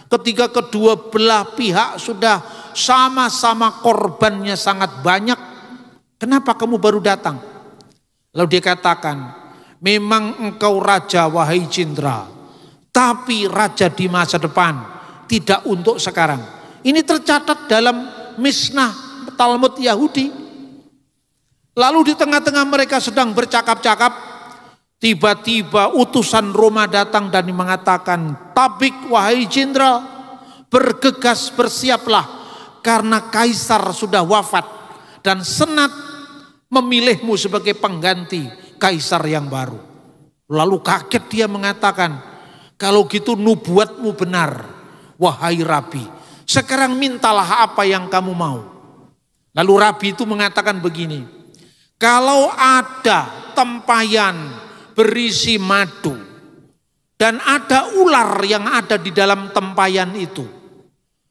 Ketika kedua belah pihak sudah sama-sama korbannya sangat banyak, kenapa kamu baru datang? Lalu dia katakan, memang engkau raja wahai jenderal, tapi raja di masa depan, tidak untuk sekarang. Ini tercatat dalam Mishnah Talmud Yahudi. Lalu di tengah-tengah mereka sedang bercakap-cakap, tiba-tiba utusan Roma datang dan mengatakan, tabik wahai jenderal, bergegas bersiaplah, karena kaisar sudah wafat dan senat memilihmu sebagai pengganti kaisar yang baru. Lalu kaget dia mengatakan, kalau gitu nubuatmu benar wahai Rabi, sekarang mintalah apa yang kamu mau. Lalu Rabi itu mengatakan begini, kalau ada tempayan berisi madu dan ada ular yang ada di dalam tempayan itu,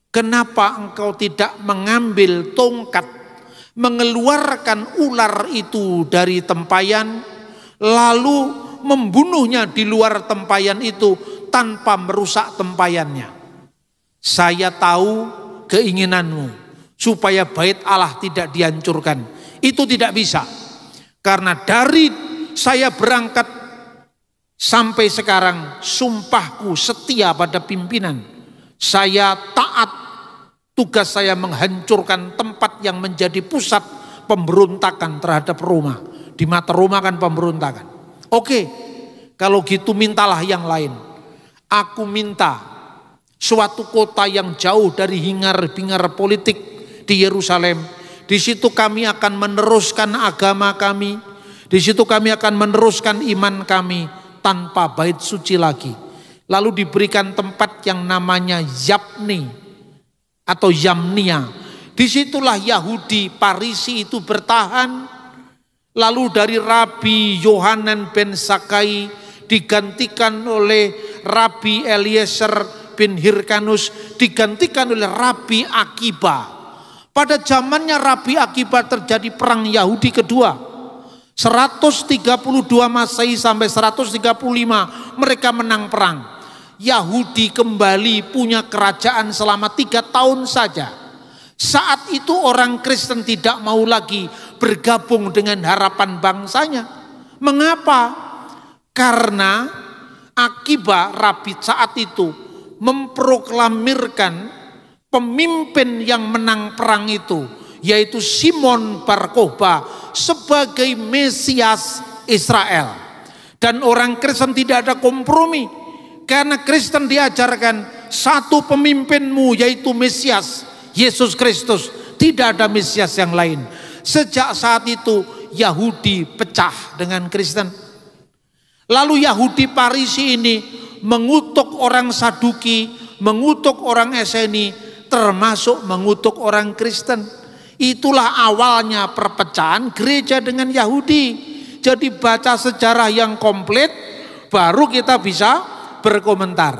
kenapa engkau tidak mengambil tongkat, mengeluarkan ular itu dari tempayan, lalu membunuhnya di luar tempayan itu tanpa merusak tempayannya? Saya tahu keinginanmu supaya bait Allah tidak dihancurkan. Itu tidak bisa. Karena dari saya berangkat sampai sekarang, sumpahku setia pada pimpinan. Saya taat, tugas saya menghancurkan tempat yang menjadi pusat pemberontakan terhadap Roma. Di mata Roma kan pemberontakan. Oke, kalau gitu mintalah yang lain. Aku minta suatu kota yang jauh dari hingar-bingar politik di Yerusalem. Di situ kami akan meneruskan agama kami. Di situ kami akan meneruskan iman kami tanpa bait suci lagi. Lalu diberikan tempat yang namanya Yapni atau Yamnia. Disitulah Yahudi Parisi itu bertahan. Lalu dari Rabi Yohanan ben Sakai digantikan oleh Rabi Eliezer bin Hirkanus, digantikan oleh Rabi Akiba. Pada zamannya Rabi Akiba terjadi perang Yahudi kedua. 132 Masehi sampai 135 mereka menang perang. Yahudi kembali punya kerajaan selama 3 tahun saja. Saat itu orang Kristen tidak mau lagi bergabung dengan harapan bangsanya. Mengapa? Karena Akiba Rabi saat itu memproklamirkan pemimpin yang menang perang itu, yaitu Simon Bar Kokhba, sebagai Mesias Israel. Dan orang Kristen tidak ada kompromi, karena Kristen diajarkan satu pemimpinmu yaitu Mesias, Yesus Kristus, tidak ada Mesias yang lain. Sejak saat itu Yahudi pecah dengan Kristen. Lalu Yahudi Parisi ini mengutuk orang Saduki, mengutuk orang Eseni, termasuk mengutuk orang Kristen. Itulah awalnya perpecahan gereja dengan Yahudi. Jadi baca sejarah yang komplit, baru kita bisa berkomentar.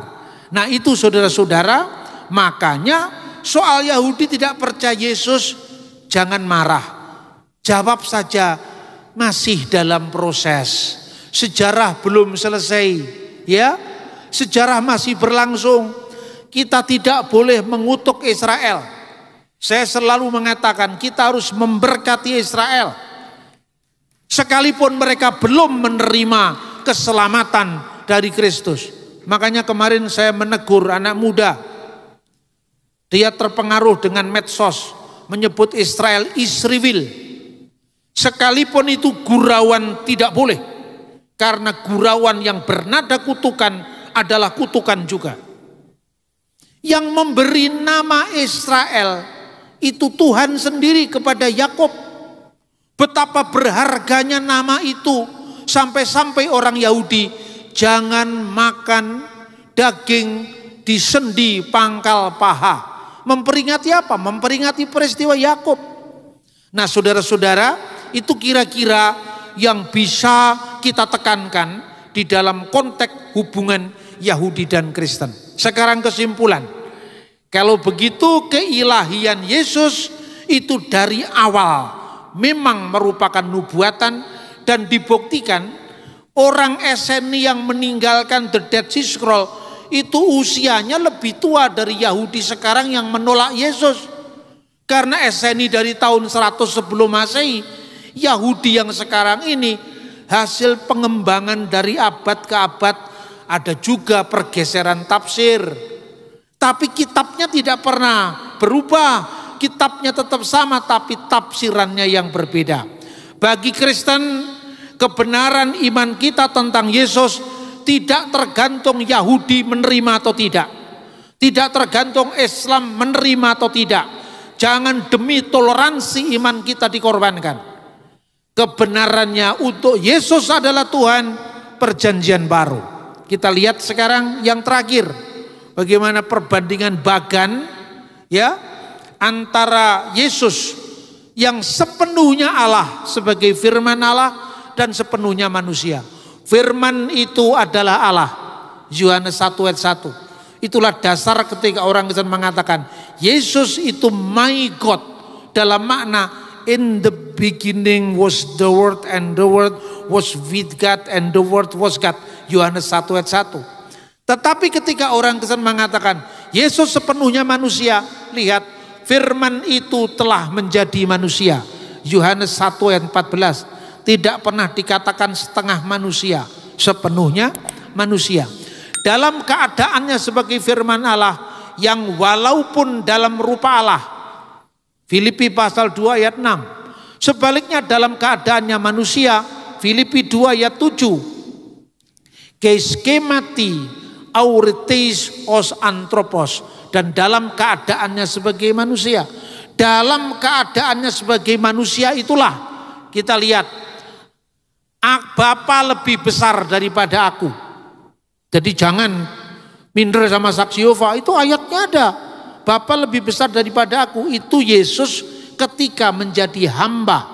Nah itu saudara-saudara, makanya soal Yahudi tidak percaya Yesus, jangan marah. Jawab saja, masih dalam proses. Sejarah belum selesai, ya. Sejarah masih berlangsung. Kita tidak boleh mengutuk Israel. Saya selalu mengatakan kita harus memberkati Israel. Sekalipun mereka belum menerima keselamatan dari Kristus. Makanya kemarin saya menegur anak muda. Dia terpengaruh dengan medsos, menyebut Israel Israel. Sekalipun itu gurauan tidak boleh. Karena gurauan yang bernada kutukan adalah kutukan juga. Yang memberi nama Israel itu Tuhan sendiri kepada Yakub. Betapa berharganya nama itu, sampai-sampai orang Yahudi jangan makan daging di sendi pangkal paha. Memperingati apa? Memperingati peristiwa Yakub. Nah saudara-saudara, itu kira-kira yang bisa kita tekankan di dalam konteks hubungan Yahudi dan Kristen. Sekarang kesimpulan, kalau begitu keilahian Yesus itu dari awal memang merupakan nubuatan dan dibuktikan orang Eseni yang meninggalkan The Dead Sea Scroll itu usianya lebih tua dari Yahudi sekarang yang menolak Yesus. Karena Eseni dari tahun 100 sebelum Masehi, Yahudi yang sekarang ini hasil pengembangan dari abad ke abad, ada juga pergeseran tafsir. Tapi kitabnya tidak pernah berubah, kitabnya tetap sama tapi tafsirannya yang berbeda. Bagi Kristen, kebenaran iman kita tentang Yesus tidak tergantung Yahudi menerima atau tidak. Tidak tergantung Islam menerima atau tidak. Jangan demi toleransi iman kita dikorbankan. Kebenarannya untuk Yesus adalah Tuhan, perjanjian baru. Kita lihat sekarang yang terakhir, bagaimana perbandingan bagan ya antara Yesus yang sepenuhnya Allah sebagai firman Allah dan sepenuhnya manusia. Firman itu adalah Allah. Yohanes 1 ayat 1. Itulah dasar ketika orang Kristen mengatakan Yesus itu my God, dalam makna in the beginning was the word and the word was with God and the word was God. Yohanes 1 ayat 1. Tetapi ketika orang Kristen mengatakan Yesus sepenuhnya manusia, lihat firman itu telah menjadi manusia. Yohanes 1 ayat 14. Tidak pernah dikatakan setengah manusia, sepenuhnya manusia. Dalam keadaannya sebagai firman Allah yang walaupun dalam rupa Allah. Filipi pasal 2 ayat 6. Sebaliknya dalam keadaannya manusia. Filipi 2 ayat 7. Keskemati auretes os anthropos. Dan dalam keadaannya sebagai manusia. Dalam keadaannya sebagai manusia itulah kita lihat Bapa lebih besar daripada aku. Jadi jangan minder sama saksi Yehova, itu ayatnya ada. Bapa lebih besar daripada aku, itu Yesus ketika menjadi hamba.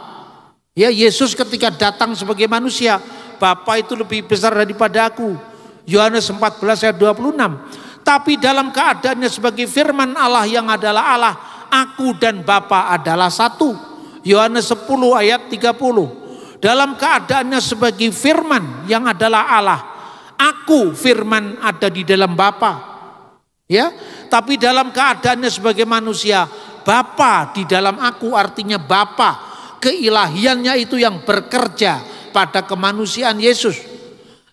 Ya, Yesus ketika datang sebagai manusia, Bapa itu lebih besar daripada aku. Yohanes 14 ayat 26. Tapi dalam keadaannya sebagai firman Allah yang adalah Allah, aku dan Bapa adalah satu. Yohanes 10 ayat 30. Dalam keadaannya sebagai firman yang adalah Allah, aku firman ada di dalam Bapa. Ya, tapi dalam keadaannya sebagai manusia, Bapa di dalam aku, artinya Bapa keilahiannya itu yang bekerja pada kemanusiaan Yesus.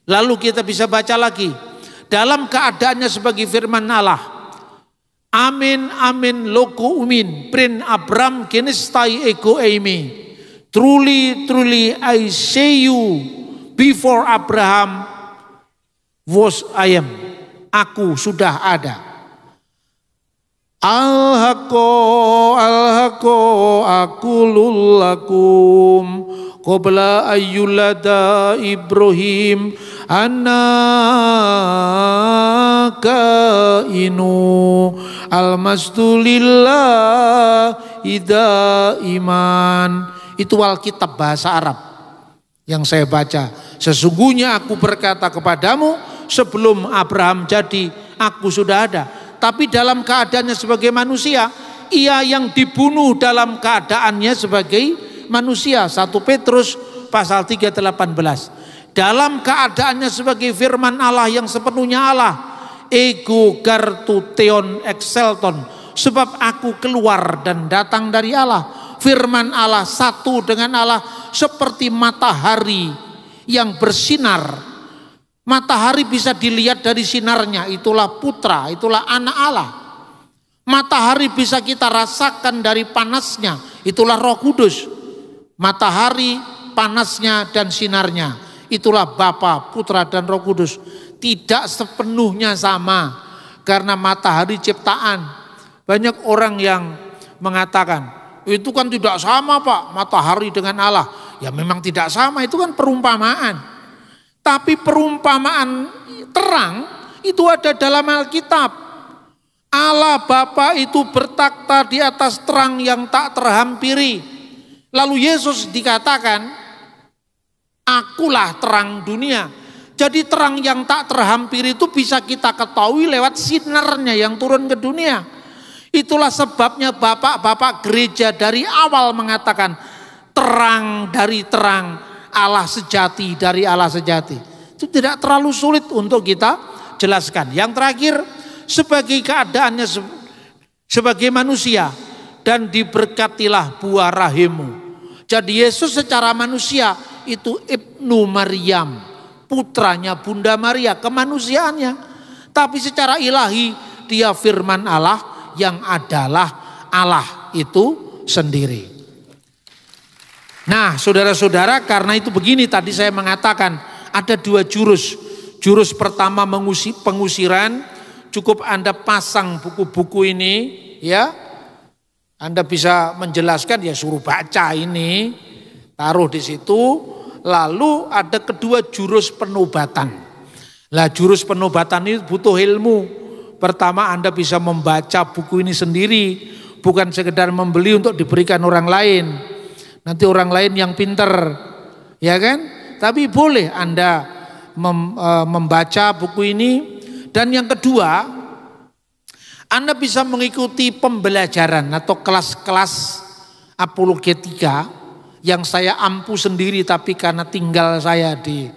Lalu kita bisa baca lagi, dalam keadaannya sebagai firman Allah, amin amin logo umin prin Abram genestai ego eimi. Truly, truly, I say you, before Abraham was I am. Aku sudah ada. Al-haqo, al-haqo, aqulul lakum, qabla ayyulada Ibrahim, anaka inu, al-masdulillah, ida iman. Itu Alkitab bahasa Arab yang saya baca. Sesungguhnya aku berkata kepadamu, sebelum Abraham jadi, aku sudah ada. Tapi dalam keadaannya sebagai manusia, ia yang dibunuh dalam keadaannya sebagai manusia. 1 Petrus pasal 3 ayat 18. Dalam keadaannya sebagai firman Allah yang sepenuhnya Allah, ego gartu theon excelton, sebab aku keluar dan datang dari Allah. Firman Allah satu dengan Allah seperti matahari yang bersinar. Matahari bisa dilihat dari sinarnya, itulah putra, itulah anak Allah. Matahari bisa kita rasakan dari panasnya, itulah Roh Kudus. Matahari, panasnya dan sinarnya, itulah Bapa, Putra dan Roh Kudus. Tidak sepenuhnya sama karena matahari ciptaan. Banyak orang yang mengatakan itu kan tidak sama Pak, matahari dengan Allah. Ya memang tidak sama, itu kan perumpamaan. Tapi perumpamaan terang itu ada dalam Alkitab. Allah Bapa itu bertakhta di atas terang yang tak terhampiri. Lalu Yesus dikatakan, akulah terang dunia. Jadi terang yang tak terhampiri itu bisa kita ketahui lewat sinarnya yang turun ke dunia. Itulah sebabnya bapak-bapak gereja dari awal mengatakan terang dari terang, Allah sejati dari Allah sejati. Itu tidak terlalu sulit untuk kita jelaskan. Yang terakhir, sebagai keadaannya sebagai manusia, dan diberkatilah buah rahimmu. Jadi Yesus secara manusia itu Ibnu Maryam, putranya Bunda Maria, kemanusiaannya. Tapi secara ilahi dia firman Allah yang adalah Allah itu sendiri. Nah, saudara-saudara, karena itu begini tadi saya mengatakan ada dua jurus. Jurus pertama pengusiran, cukup Anda pasang buku-buku ini ya. Anda bisa menjelaskan ya, suruh baca ini, taruh di situ. Lalu ada kedua jurus penobatan. Lah jurus penobatan ini butuh ilmu. Pertama Anda bisa membaca buku ini sendiri, bukan sekedar membeli untuk diberikan orang lain. Nanti orang lain yang pinter, ya kan? Tapi boleh Anda membaca buku ini. Dan yang kedua, Anda bisa mengikuti pembelajaran atau kelas-kelas apologetika yang saya ampu sendiri, tapi karena tinggal saya di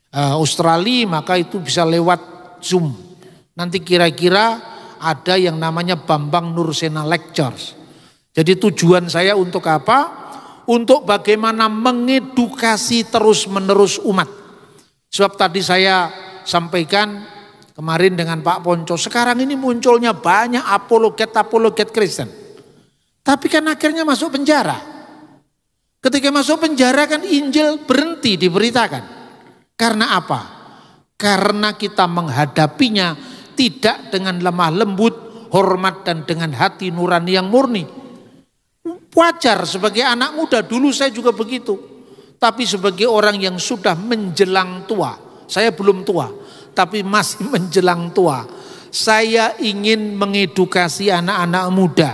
Australia, maka itu bisa lewat Zoom. Nanti kira-kira ada yang namanya Bambang Nursena Lectures. Jadi tujuan saya untuk apa? Untuk bagaimana mengedukasi terus-menerus umat. Sebab tadi saya sampaikan kemarin dengan Pak Ponco, sekarang ini munculnya banyak apologet Kristen. Tapi kan akhirnya masuk penjara. Ketika masuk penjara kan Injil berhenti diberitakan. Karena apa? Karena kita menghadapinya tidak dengan lemah lembut, hormat, dan dengan hati nurani yang murni. Wajar sebagai anak muda, dulu saya juga begitu. Tapi sebagai orang yang sudah menjelang tua, saya belum tua, tapi masih menjelang tua, saya ingin mengedukasi anak-anak muda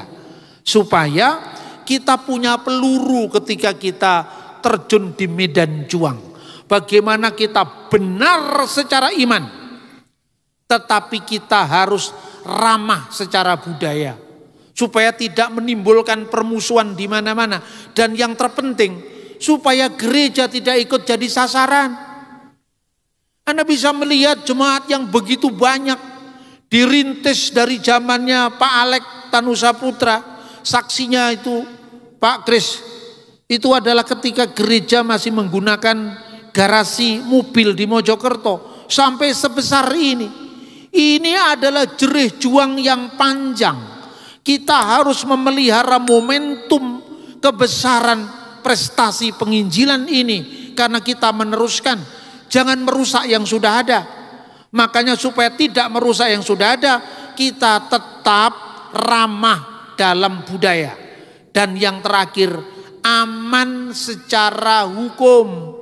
supaya kita punya peluru ketika kita terjun di medan juang. Bagaimana kita benar secara iman, tetapi kita harus ramah secara budaya supaya tidak menimbulkan permusuhan di mana-mana. Dan yang terpenting, supaya gereja tidak ikut jadi sasaran. Anda bisa melihat jemaat yang begitu banyak dirintis dari zamannya Pak Alek Tanusa Putra. Saksinya itu Pak Kris. Itu adalah ketika gereja masih menggunakan garasi mobil di Mojokerto. Sampai sebesar ini. Ini adalah jerih juang yang panjang. Kita harus memelihara momentum kebesaran prestasi penginjilan ini. Karena kita meneruskan. Jangan merusak yang sudah ada. Makanya supaya tidak merusak yang sudah ada, kita tetap ramah dalam budaya. Dan yang terakhir, aman secara hukum.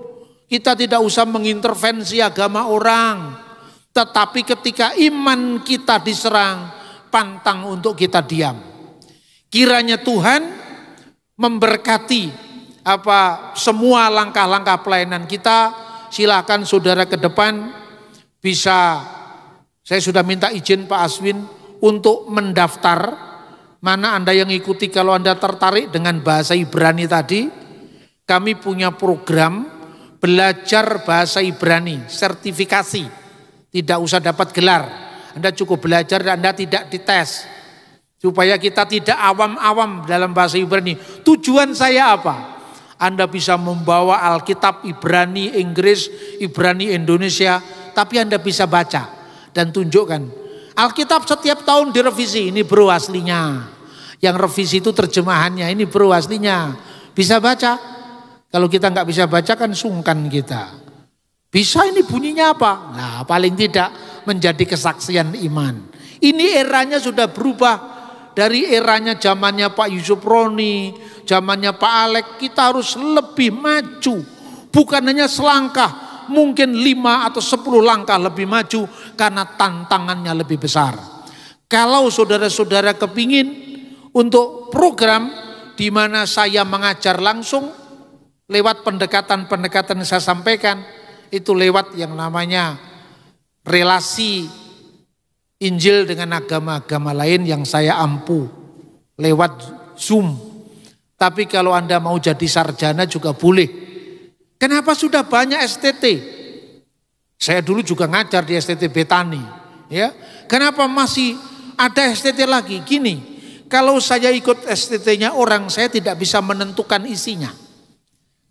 Kita tidak usah mengintervensi agama orang. Tetapi ketika iman kita diserang, pantang untuk kita diam. Kiranya Tuhan memberkati semua langkah-langkah pelayanan kita. Silakan saudara ke depan bisa, saya sudah minta izin Pak Aswin untuk mendaftar. Mana Anda yang ikuti, kalau Anda tertarik dengan bahasa Ibrani tadi, kami punya program belajar bahasa Ibrani, sertifikasi. Tidak usah dapat gelar, Anda cukup belajar dan Anda tidak dites. Supaya kita tidak awam-awam dalam bahasa Ibrani. Tujuan saya apa? Anda bisa membawa Alkitab Ibrani Inggris, Ibrani Indonesia, tapi Anda bisa baca dan tunjukkan. Alkitab setiap tahun direvisi, ini bro aslinya. Yang revisi itu terjemahannya, ini bro aslinya. Bisa baca. Kalau kita nggak bisa baca kan sungkan kita. Bisa ini bunyinya apa? Nah, paling tidak menjadi kesaksian iman. Ini eranya sudah berubah. Dari eranya zamannya Pak Yusuf Roni, zamannya Pak Alek, kita harus lebih maju. Bukan hanya selangkah, mungkin 5 atau 10 langkah lebih maju karena tantangannya lebih besar. Kalau saudara-saudara kepingin untuk program di mana saya mengajar langsung lewat pendekatan-pendekatan yang saya sampaikan, itu lewat yang namanya relasi Injil dengan agama-agama lain yang saya ampu lewat Zoom. Tapi kalau Anda mau jadi sarjana juga boleh. Kenapa sudah banyak STT? Saya dulu juga ngajar di STT Betani, ya. Kenapa masih ada STT lagi? Gini, kalau saya ikut STT-nya orang, saya tidak bisa menentukan isinya.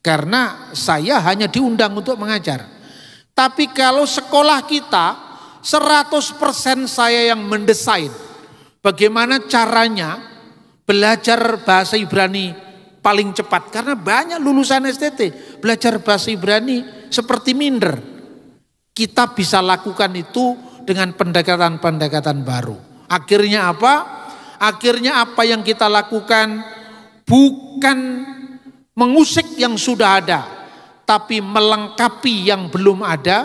Karena saya hanya diundang untuk mengajar. Tapi kalau sekolah kita 100% saya yang mendesain bagaimana caranya belajar bahasa Ibrani paling cepat. Karena banyak lulusan STT belajar bahasa Ibrani seperti minder. Kita bisa lakukan itu dengan pendekatan-pendekatan baru. Akhirnya apa? Akhirnya apa yang kita lakukan bukan mengusik yang sudah ada, tapi melengkapi yang belum ada,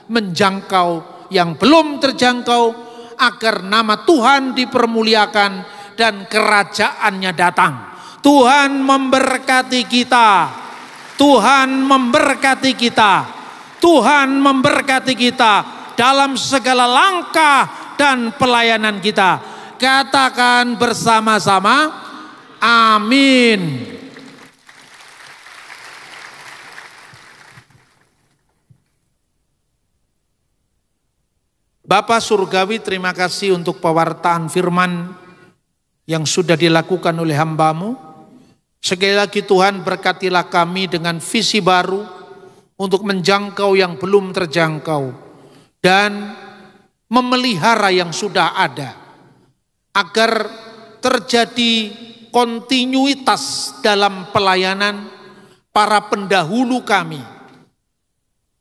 menjangkau yang belum terjangkau, agar nama Tuhan dipermuliakan dan kerajaannya datang. Tuhan memberkati kita. Tuhan memberkati kita. Tuhan memberkati kita dalam segala langkah dan pelayanan kita. Katakan bersama-sama, amin. Bapa Surgawi, terima kasih untuk pewartaan firman yang sudah dilakukan oleh hamba-Mu. Sekali lagi Tuhan, berkatilah kami dengan visi baru untuk menjangkau yang belum terjangkau dan memelihara yang sudah ada, agar terjadi kontinuitas dalam pelayanan para pendahulu kami.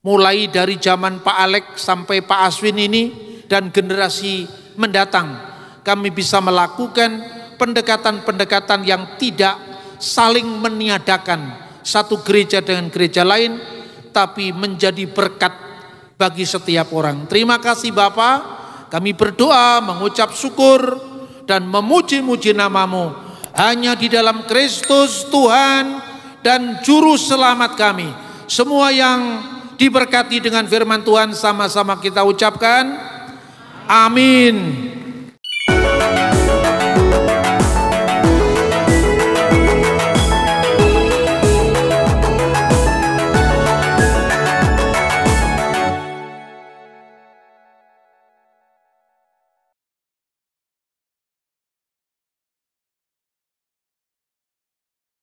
Mulai dari zaman Pak Alex sampai Pak Aswin ini dan generasi mendatang, kami bisa melakukan pendekatan-pendekatan yang tidak saling meniadakan satu gereja dengan gereja lain, tapi menjadi berkat bagi setiap orang. Terima kasih Bapa, kami berdoa, mengucap syukur dan memuji-muji nama-Mu. Hanya di dalam Kristus Tuhan dan Juru Selamat kami. Semua yang diberkati dengan firman Tuhan sama-sama kita ucapkan amin.